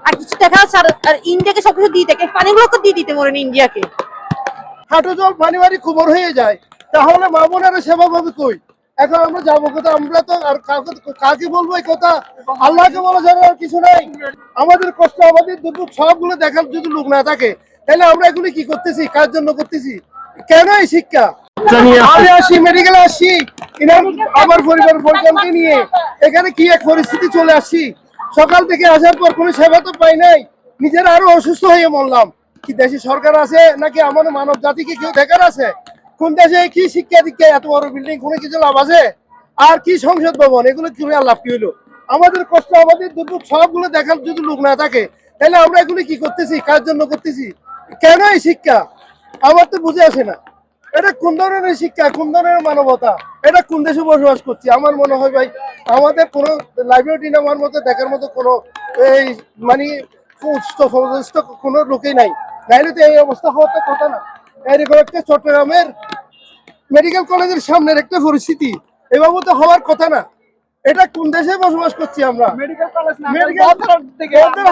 আর কিছু দেখা যাচ্ছে আর ইন্ডিয়াকে সবকিছু দিয়ে থাকে, পানিগুলোকে দিয়ে দিতে পারেন ইন্ডিয়াকে। হাঁটু জল পানি বাড়ি খবর হয়ে যায়, তাহলে মা বোনেরা সেবা পাবে কই? এখন আমরা যাবো কোথায়? আমরা তো আর কাকে বলবো এই কথা? আল্লাহকে বলা যাবে, আর কিছু নাই। আমাদের কষ্ট, আমাদের দুর্ভোগ সবগুলো দেখার যদি লোক না থাকে, তাহলে আমরা এগুলি কি করতেছি, কার জন্য করতেছি? কেন এই শিক্ষা? আমি আসি, মেডিকেলে আসছি, আমার পরিজনকে নিয়ে এখানে কি এক পরিস্থিতি চলে আসছি। সকাল থেকে আসার পর কোনো সেবা তো পাই নাই, নিজেরা আরো অসুস্থ হয়ে মরলাম। কি দেশে সরকার আছে নাকি আমার মানব জাতিকে কেউ দেখার আছে? কোন দেশে কি শিক্ষা দীক্ষা, এত বড় বিল্ডিং, কোনো কিছু লাভ আছে? আর কি সংসদ ভবন, এগুলো কি লাভ কি হলো? আমাদের কষ্ট, আমাদের দুর্ভোগ সবগুলো দেখার যদি লোক না থাকে, তাহলে আমরা এগুলি কি করতেছি, কার জন্য করতেছি? কেন এই শিক্ষা? আমার তো বুঝে আসে না। এটা কোন ধরনের শিক্ষা, কোন ধরনের মানবতা? এটা কোন দেশে বসবাস করছি? আমার মনে হয় ভাই, আমাদের কোনো লাইব্রেরি নেওয়ার মতো, দেখার মতো কোনো এই মানে কোনো লোকই নাই। নাইলে তো এই অবস্থা হওয়ার তো কথা না। এরকম একটা চট্টগ্রামের মেডিকেল কলেজের সামনের একটা পরিস্থিতি এভাবে তো হওয়ার কথা না। এটা কোন দেশে বসবাস করছি আমরা? মেডিকেল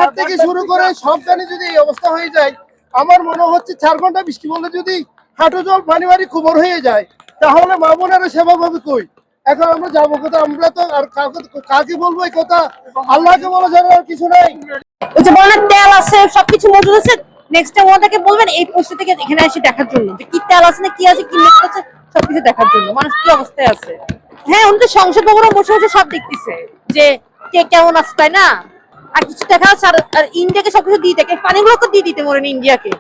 হাত থেকে শুরু করে সবখানে যদি এই অবস্থা হয়ে যায়, আমার মনে হচ্ছে 4 ঘন্টা বৃষ্টি বললে যদি হাঁটু জল পানি বাড়ি খবর হয়ে যায়, তাহলে মা বোনেরা সেবা পাবে কই? এখন আমরা যাবো কোথায়? আমরা তো আর কাকে বলবো এই কথা? আল্লাহকে বলা যাবে, আর কিছু নাই। ওই যে বলেন তেল আছে, সবকিছু মজুদ আছে, নেক্সট টাইম ওনাদেরকে বলবেন এই পোস্ট থেকে এখানে এসে দেখার জন্য যে কি তেল আছে না কি আছে, কি নেক্সট আছে, সবকিছু দেখার জন্য মানুষ কি অবস্থায় আছে। হ্যাঁ, উনি তো সংসদ ভবনে বসে বসে সব দেখতেছে যে কে কেমন আছে, তাই না? আর কিছু দেখা যাচ্ছে আর ইন্ডিয়াকে সবকিছু দিয়ে থাকে, পানিগুলোকে দিয়ে দিতে পারেন ইন্ডিয়াকে।